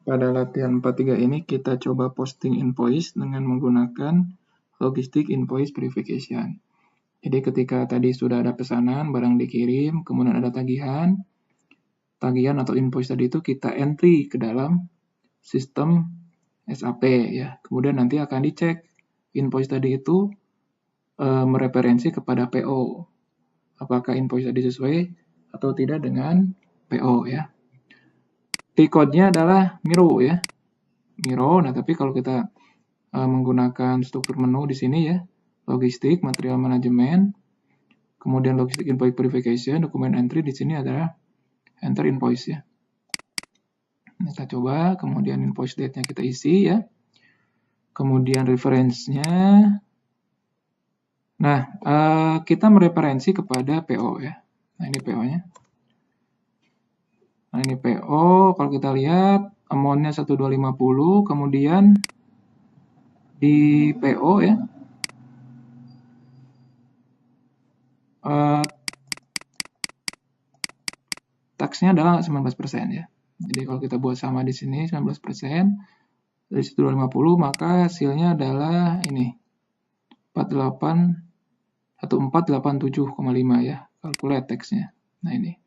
Pada latihan 43 ini kita coba posting invoice dengan menggunakan logistic invoice verification. Jadi ketika tadi sudah ada pesanan, barang dikirim, kemudian ada tagihan atau invoice tadi itu kita entry ke dalam sistem SAP ya. Kemudian nanti akan dicek invoice tadi itu mereferensi kepada PO. Apakah invoice tadi sesuai atau tidak dengan PO ya. T-code-nya adalah Miro ya. Miro. Nah, tapi kalau kita menggunakan struktur menu di sini ya, logistik, material management, kemudian logistik invoice verification, dokumen entry di sini adalah enter invoice ya. Kita coba, kemudian invoice date-nya kita isi ya. Kemudian reference-nya. Nah, kita mereferensi kepada PO ya. Nah, ini PO-nya. Nah, ini PO, kalau kita lihat amount-nya 1250, kemudian di PO ya, tax-nya adalah 19% ya. Jadi kalau kita buat sama di sini 19% dari 1250, maka hasilnya adalah ini 1487,5 ya, calculate tax-nya. Nah ini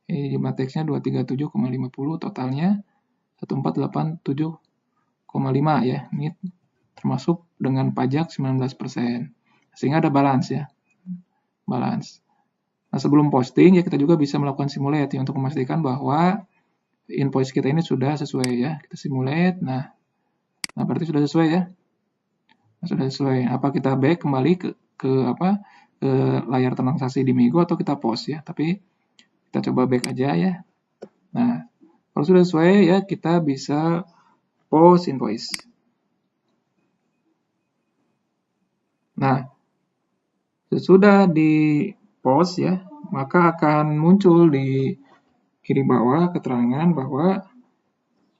jumlah tax-nya 237,50, totalnya 1487,5 ya. Ini termasuk dengan pajak 19%. Sehingga ada balance ya. Balance. Nah, sebelum posting ya kita juga bisa melakukan simulate ya, untuk memastikan bahwa invoice kita ini sudah sesuai ya. Kita simulate. Nah berarti sudah sesuai ya. Nah, sudah sesuai. Apa kita back kembali ke layar transaksi di Migo atau kita post ya. Tapi kita coba back aja ya. Nah, kalau sudah sesuai ya kita bisa post invoice. Nah, sesudah di post ya, maka akan muncul di kiri bawah keterangan bahwa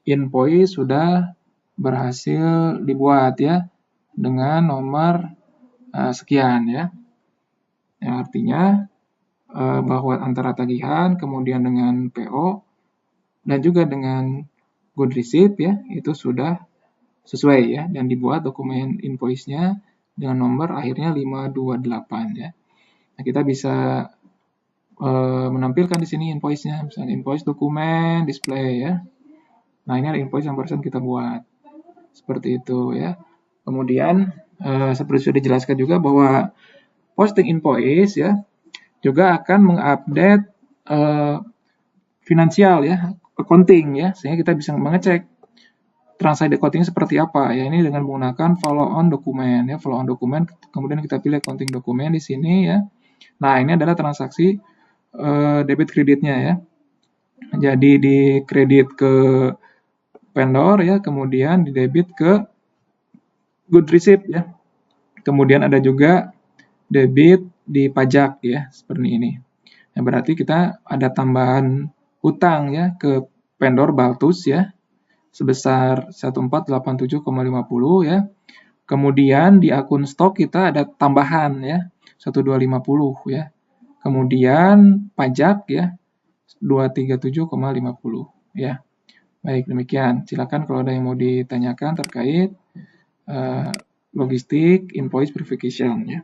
invoice sudah berhasil dibuat ya dengan nomor sekian ya. Yang artinya bahwa antara tagihan kemudian dengan PO dan juga dengan good receipt ya itu sudah sesuai ya dan dibuat dokumen invoice-nya dengan nomor akhirnya 528 ya. Nah, kita bisa menampilkan di sini invoice-nya, misalnya invoice dokumen display ya. Nah, ini ada invoice yang barusan kita buat. Seperti itu ya. Kemudian seperti sudah dijelaskan juga bahwa posting invoice ya juga akan mengupdate finansial ya, accounting ya, sehingga kita bisa mengecek transaksi accounting seperti apa ya. Ini dengan menggunakan follow on dokumen ya, follow on dokumen, kemudian kita pilih accounting dokumen di sini ya. Nah, ini adalah transaksi debit kreditnya ya. Jadi di kredit ke vendor ya, kemudian di debit ke good receipt ya. Kemudian ada juga debit di pajak ya, seperti ini. Nah, berarti kita ada tambahan utang ya ke vendor Baltus ya, sebesar 1487,50 ya. Kemudian di akun stok kita ada tambahan ya, 1250 ya. Kemudian pajak ya, 237,50 ya. Baik, demikian. Silakan kalau ada yang mau ditanyakan terkait logistik invoice verification ya.